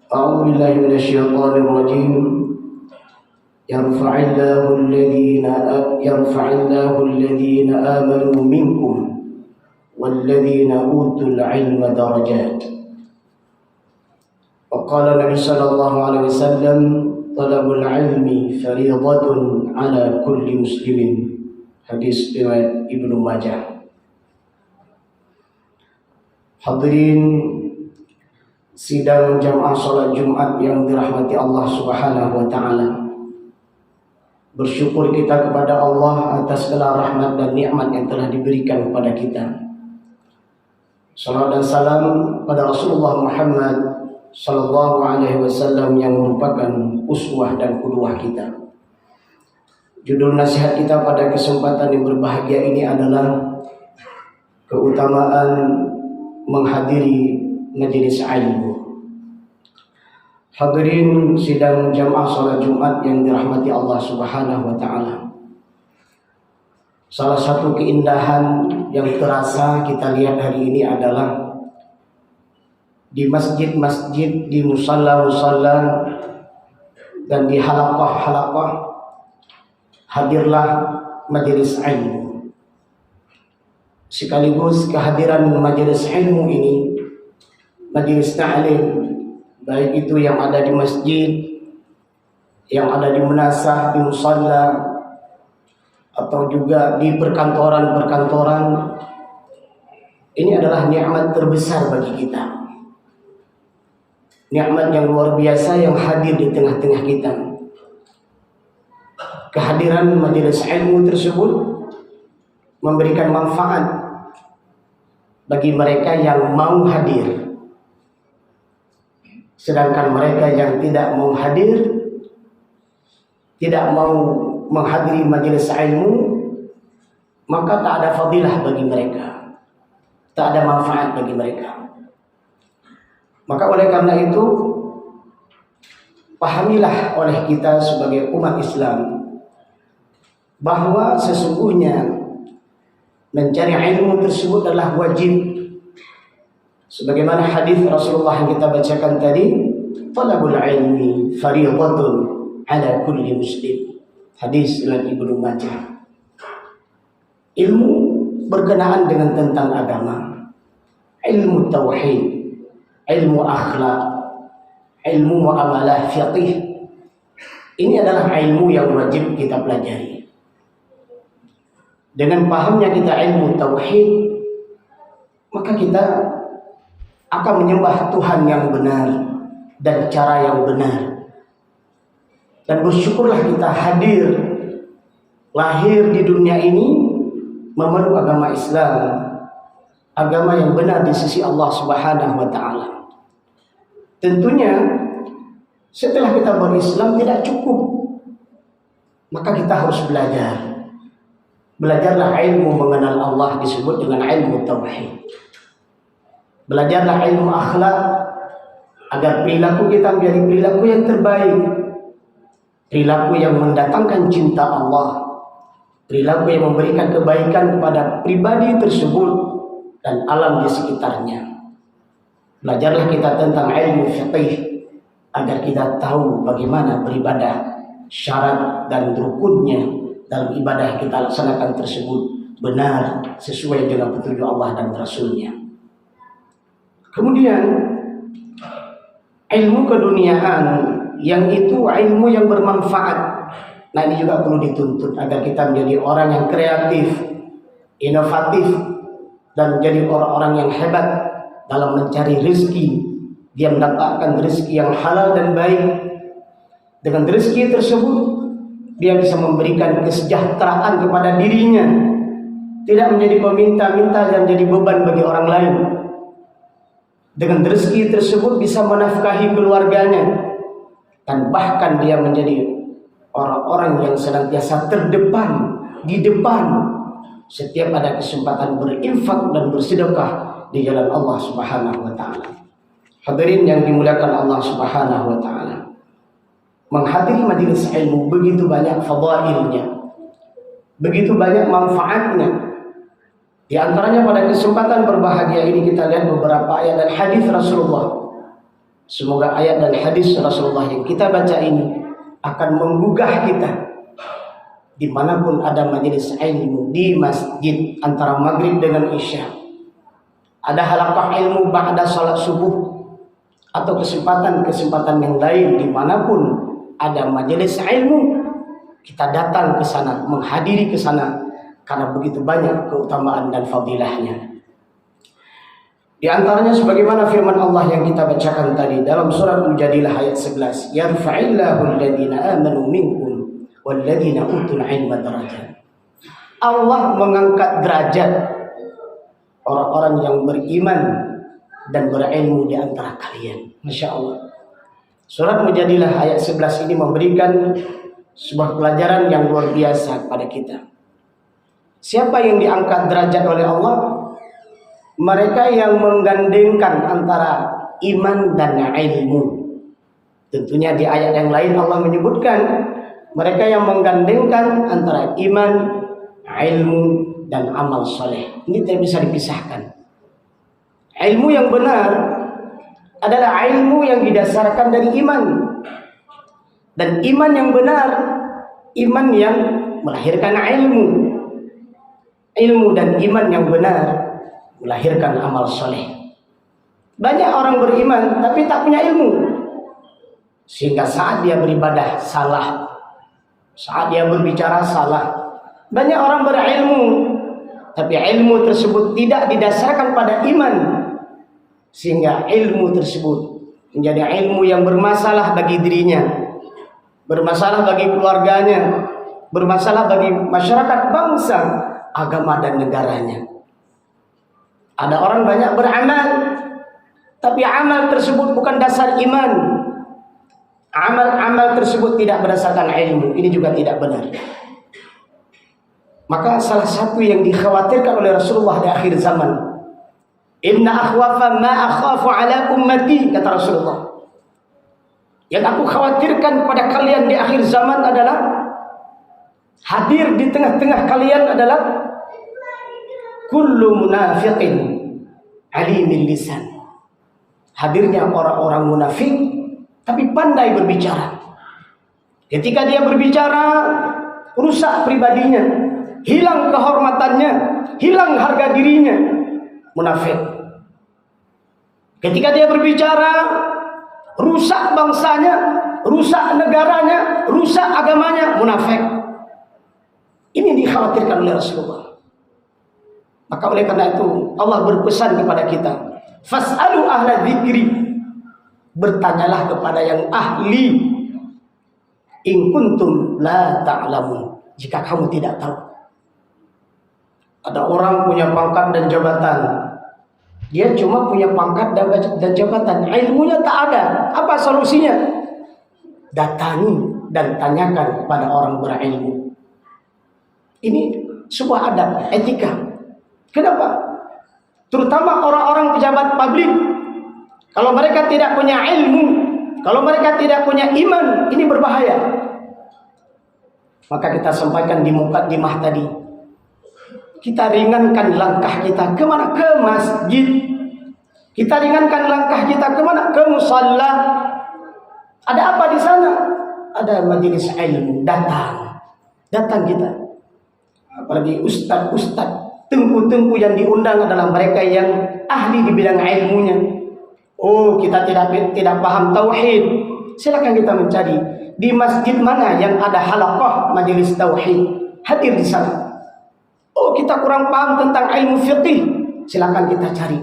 أعوذ بالله من الشيطان الرجيم. يرفع الله الذين آمنوا منكم والذين أوتوا العلم درجات. وقال النبي صلى الله عليه وسلم: طلب العلم فريضة على كل مسلم. Hadis riwayat Ibnu Majah. Hadirin sidang jamaah salat Jumat yang dirahmati Allah Subhanahu wa taala. Bersyukur kita kepada Allah atas segala rahmat dan nikmat yang telah diberikan kepada kita. Salawat dan salam pada Rasulullah Muhammad sallallahu alaihi wasallam yang merupakan uswah dan qudwah kita. Judul nasihat kita pada kesempatan yang berbahagia ini adalah keutamaan menghadiri majelis ilmu. Hadirin sidang jamaah salat Jumat yang dirahmati Allah Subhanahu wa taala. Salah satu keindahan yang terasa kita lihat hari ini adalah di masjid-masjid, di musalla-musalla dan di halaqah-halaqah hadirlah majelis ilmu. Sekaligus kehadiran majelis ilmu ini, majelis ta'lim, baik itu yang ada di masjid, yang ada di munasah, di musalla, atau juga di perkantoran-perkantoran, ini adalah nikmat terbesar bagi kita. Nikmat yang luar biasa yang hadir di tengah-tengah kita. Kehadiran majelis ilmu tersebut memberikan manfaat bagi mereka yang mau hadir. Sedangkan mereka yang tidak mau hadir, tidak mau menghadiri majelis ilmu, maka tak ada fadilah bagi mereka, tak ada manfaat bagi mereka. Maka oleh karena itu, pahamilah oleh kita sebagai umat Islam bahwa sesungguhnya mencari ilmu tersebut adalah wajib. Sebagaimana hadis Rasulullah yang kita bacakan tadi, talabul ilmi fariidatun ala kulli muslim. Hadis riwayat Ibnu Majah. Ilmu berkenaan dengan tentang agama, ilmu tauhid, ilmu akhlak, ilmu muamalah, fiqih. Ini adalah ilmu yang wajib kita pelajari. Dengan pahamnya kita ilmu tauhid, maka kita akan menyembah Tuhan yang benar dan cara yang benar. Dan bersyukurlah kita hadir, lahir di dunia ini memeluk agama Islam, agama yang benar di sisi Allah Subhanahu wa taala. Tentunya setelah kita berislam tidak cukup, maka kita harus belajar. Belajarlah ilmu mengenal Allah, disebut dengan ilmu tauhid. Belajarlah ilmu akhlak agar perilaku kita menjadi perilaku yang terbaik, perilaku yang mendatangkan cinta Allah, perilaku yang memberikan kebaikan kepada pribadi tersebut dan alam di sekitarnya. Belajarlah kita tentang ilmu fiqih agar kita tahu bagaimana beribadah, syarat dan rukunnya dalam ibadah yang kita laksanakan tersebut benar sesuai dengan petunjuk Allah dan Rasulnya. Kemudian ilmu keduniaan yang itu ilmu yang bermanfaat. Nah, ini juga perlu dituntut agar kita menjadi orang yang kreatif, inovatif, dan menjadi orang-orang yang hebat dalam mencari rezeki. Dia mendapatkan rezeki yang halal dan baik. Dengan rezeki tersebut dia bisa memberikan kesejahteraan kepada dirinya, tidak menjadi peminta-minta dan menjadi beban bagi orang lain. Dengan rezeki tersebut bisa menafkahi keluarganya, dan bahkan dia menjadi orang-orang yang senantiasa terdepan, di depan setiap ada kesempatan berinfak dan bersedekah di jalan Allah Subhanahu wa taala. Hadirin yang dimuliakan Allah Subhanahu wa taala, menghadiri majelis ilmu begitu banyak fadailnya, begitu banyak manfaatnya. Di antaranya pada kesempatan berbahagia ini kita lihat beberapa ayat dan hadis Rasulullah Semoga ayat dan hadis Rasulullah yang kita baca ini akan menggugah kita dimanapun ada majelis ilmu, di masjid antara maghrib dengan isya, ada halaqah ilmu ba'da salat subuh, atau kesempatan-kesempatan yang lain dimanapun ada majelis ilmu, kita datang ke sana, menghadiri ke sana, karena begitu banyak keutamaan dan fadilahnya. Di antaranya sebagaimana firman Allah yang kita bacakan tadi dalam surat Mujadilah ayat 11, yarfa'illahu alladhina amanu minkum walladhina utul ilma darajat. Allah mengangkat derajat orang-orang yang beriman dan berilmu di antara kalian. Masya Allah. Surat Mujadilah ayat 11 ini memberikan sebuah pelajaran yang luar biasa kepada kita. Siapa yang diangkat derajat oleh Allah? Mereka yang menggandengkan antara iman dan ilmu. Tentunya di ayat yang lain Allah menyebutkan mereka yang menggandengkan antara iman, ilmu, dan amal soleh. Ini tidak bisa dipisahkan. Ilmu yang benar adalah ilmu yang didasarkan dari iman. Dan iman yang benar, iman yang melahirkan ilmu. Ilmu dan iman yang benar melahirkan amal soleh. Banyak orang beriman tapi tak punya ilmu, sehingga saat dia beribadah salah, saat dia berbicara salah. Banyak orang berilmu tapi ilmu tersebut tidak didasarkan pada iman, sehingga ilmu tersebut menjadi ilmu yang bermasalah bagi dirinya, bermasalah bagi keluarganya, bermasalah bagi masyarakat, bangsa, agama, dan negaranya. Ada orang banyak beramal, tapi amal tersebut bukan dasar iman. Amal-amal tersebut tidak berdasarkan ilmu. Ini juga tidak benar. Maka salah satu yang dikhawatirkan oleh Rasulullah di akhir zaman, inna akhwafa ma akhafu ala ummati, kata Rasulullah. Yang aku khawatirkan kepada kalian di akhir zaman adalah hadir di tengah-tengah kalian adalah kullu munafiqin alimil lisan. Hadirnya orang-orang munafik tapi pandai berbicara. Ketika dia berbicara, rusak pribadinya, hilang kehormatannya, hilang harga dirinya. Munafik. Ketika dia berbicara, rusak bangsanya, rusak negaranya, rusak agamanya. Munafik. Ini dikhawatirkan oleh Rasulullah. Maka oleh karena itu Allah berpesan kepada kita, fas'alu ahla dzikri, bertanyalah kepada yang ahli, in kuntum la ta'lamun, jika kamu tidak tahu. Ada orang punya pangkat dan jabatan, dia cuma punya pangkat dan jabatan, ilmunya tak ada. Apa solusinya? Datangi dan tanyakan kepada orang berilmu. Ini sebuah adab, etika. Kenapa? Terutama orang-orang pejabat publik, kalau mereka tidak punya ilmu, kalau mereka tidak punya iman, ini berbahaya. Maka kita sampaikan di mukadimah tadi, kita ringankan langkah kita kemana? Ke masjid. Kita ringankan langkah kita kemana? Ke musalla. Ada apa di sana? Ada majelis ilmu. Datang kita. Apalagi ustaz-ustaz, tengku-tengku yang diundang adalah mereka yang ahli di bidang ilmunya. Oh, kita tidak paham tauhid, silakan kita mencari di masjid mana yang ada halaqah majelis tauhid, hadir di sana. Oh, kita kurang paham tentang ilmu fiqih, silakan kita cari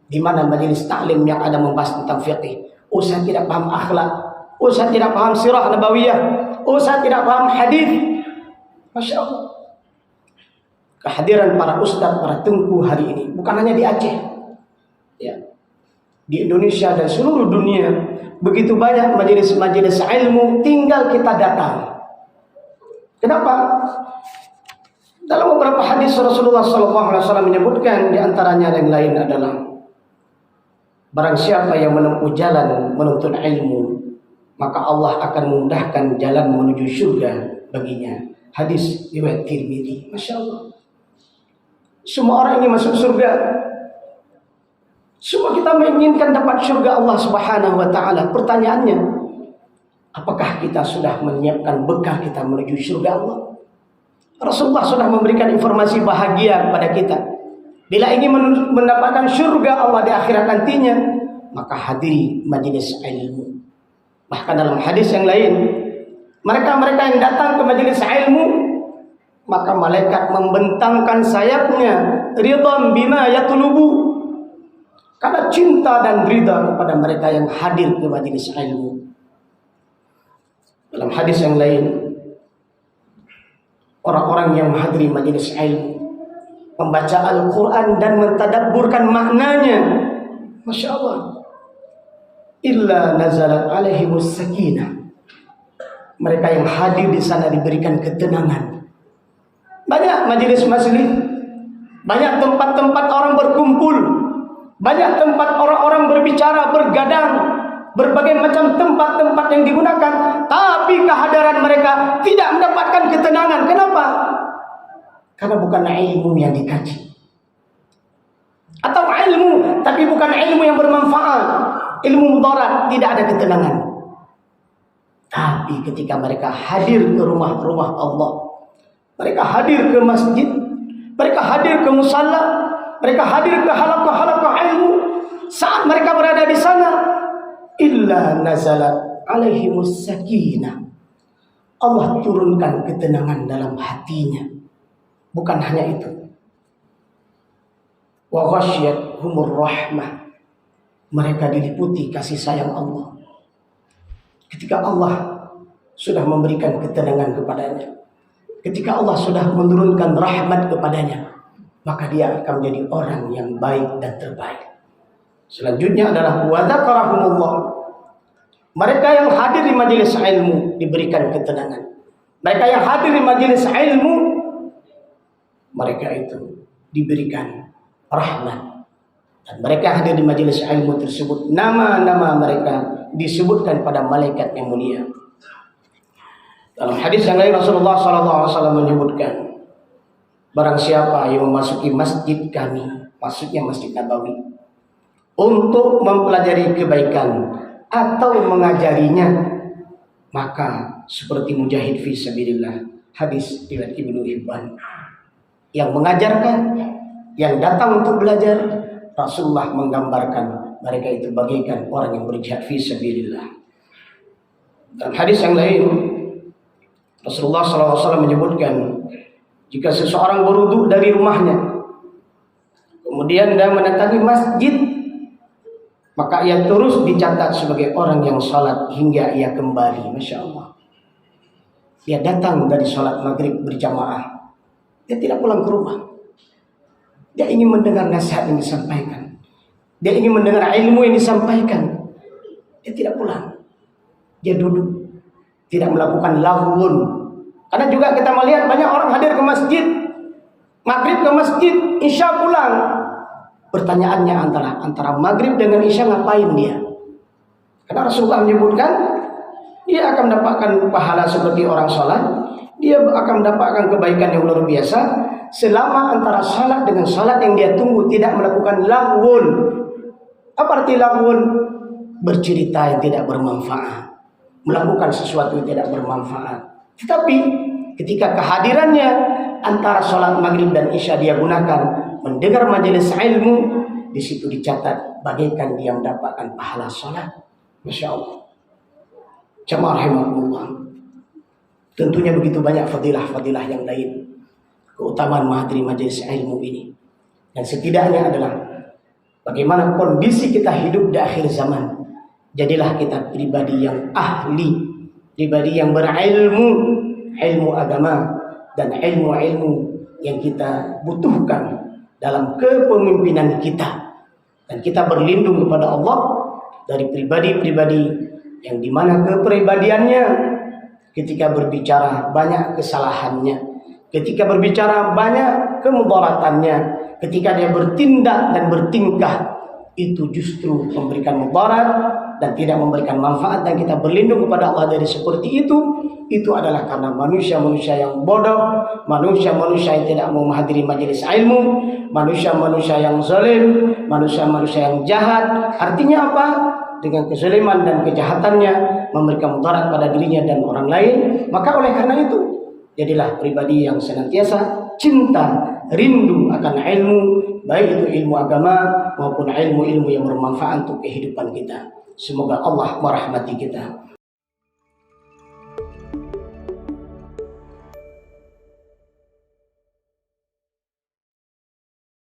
di mana majelis taklim yang ada membahas tentang fiqih. Oh, saya tidak paham akhlak, oh saya tidak paham sirah nabawiyah, oh saya tidak paham hadis. Masya Allah. Kehadiran para ustaz, para tengku hari ini bukan hanya di Aceh, ya, di Indonesia dan seluruh dunia begitu banyak majelis-majelis ilmu, tinggal kita datang. Kenapa? Dalam beberapa hadis Rasulullah SAW menyebutkan, di antaranya yang lain adalah barang siapa yang menempuh jalan menuntut ilmu, maka Allah akan memudahkan jalan menuju surga baginya. Hadis riwayat Tirmidzi. Masya Allah. Semua orang ini masuk surga. Semua kita menginginkan dapat syurga Allah Subhanahu wa taala. Pertanyaannya, apakah kita sudah menyiapkan bekal kita menuju syurga Allah? Rasulullah sudah memberikan informasi bahagia kepada kita. Bila ingin mendapatkan syurga Allah di akhirat nantinya, maka hadiri majelis ilmu. Bahkan dalam hadis yang lain, mereka-mereka yang datang ke majelis ilmu, maka malaikat membentangkan sayapnya, ridhan bima yatlubu, karena cinta dan ridha kepada mereka yang hadir ke majelis ilmu. Dalam hadis yang lain, orang-orang yang menghadiri majelis ilmu, membaca Al-Quran dan mentadabburkan maknanya, Masya Allah, illa nazalat alaihimus sakinah. Mereka yang hadir di sana diberikan ketenangan. Banyak majelis majlis, banyak tempat-tempat orang berkumpul, banyak tempat orang-orang berbicara, bergadang, berbagai macam tempat-tempat yang digunakan, tapi kehadiran mereka tidak mendapatkan ketenangan. Kenapa? Karena bukan ilmu yang dikaji, atau ilmu tapi bukan ilmu yang bermanfaat, ilmu mudarat, tidak ada ketenangan. Tapi ketika mereka hadir ke rumah-rumah Allah, mereka hadir ke masjid, mereka hadir ke musalla, mereka hadir ke halaqah-halaqah ilmu, saat mereka berada di sana, illa nazalat alaihimus sakinah, Allah turunkan ketenangan dalam hatinya. Bukan hanya itu, wa ghasyiyatuhumur rahmah, mereka diliputi kasih sayang Allah. Ketika Allah sudah memberikan ketenangan kepadanya, ketika Allah sudah menurunkan rahmat kepadanya, maka dia akan menjadi orang yang baik dan terbaik. Selanjutnya adalah wa dzakarahumullah, mereka yang hadir di majelis ilmu diberikan ketenangan. Mereka yang hadir di majelis ilmu, mereka itu diberikan rahmat. Dan mereka yang hadir di majelis ilmu tersebut, nama-nama mereka disebutkan pada malaikat yang mulia. Dalam hadis yang lain Rasulullah SAW menyebutkan, barang siapa yang memasuki masjid kami, maksudnya Masjid Nabawi, untuk mempelajari kebaikan atau mengajarinya, maka seperti mujahid fi sabilillah. Hadis riwayat Ibnu Hibban. Yang mengajarkan, yang datang untuk belajar, Rasulullah menggambarkan mereka itu bagaikan orang yang berjihad fi sabilillah. Dalam hadis yang lain Rasulullah SAW menyebutkan, jika seseorang berwudu dari rumahnya, kemudian dia mendatangi masjid, maka ia terus dicatat sebagai orang yang salat hingga ia kembali. Masya Allah. Dia datang dari salat maghrib berjamaah, dia tidak pulang ke rumah. Dia ingin mendengar nasihat yang disampaikan, dia ingin mendengar ilmu yang disampaikan. Dia tidak pulang, dia duduk, tidak melakukan lahun. Karena juga kita melihat banyak orang hadir ke masjid, maghrib ke masjid, isya pulang. Pertanyaannya antara maghrib dengan isya ngapain dia? Karena Rasulullah menyebutkan, dia akan mendapatkan pahala seperti orang sholat, dia akan mendapatkan kebaikan yang luar biasa selama antara salat dengan salat yang dia tunggu tidak melakukan lahun. Apa arti lahun? Bercerita yang tidak bermanfaat, melakukan sesuatu yang tidak bermanfaat. Tetapi ketika kehadirannya antara sholat maghrib dan isya dia gunakan mendengar majelis ilmu, di situ dicatat bagaikan dia mendapatkan pahala sholat. Masya Allah. Jamaah rahimakumullah. Tentunya begitu banyak fadilah-fadilah yang lain, keutamaan menghadiri majelis ilmu ini. Dan setidaknya adalah bagaimana kondisi kita hidup di akhir zaman. Jadilah kita pribadi yang ahli, pribadi yang berilmu, ilmu agama dan ilmu-ilmu yang kita butuhkan dalam kepemimpinan kita. Dan kita berlindung kepada Allah dari pribadi-pribadi yang dimana kepribadiannya ketika berbicara banyak kesalahannya, ketika berbicara banyak kemudaratannya, ketika dia bertindak dan bertingkah itu justru memberikan mudarat dan tidak memberikan manfaat dan kita berlindung kepada Allah dari seperti itu adalah karena manusia-manusia yang bodoh, manusia-manusia yang tidak mau menghadiri majelis ilmu, manusia-manusia yang zalim, manusia-manusia yang jahat. Artinya apa? Dengan kezaliman dan kejahatannya memberikan mudarat pada dirinya dan orang lain. Maka oleh karena itu, jadilah pribadi yang senantiasa cinta, rindu akan ilmu, baik itu ilmu agama maupun ilmu-ilmu yang bermanfaat untuk kehidupan kita. Semoga Allah merahmati kita.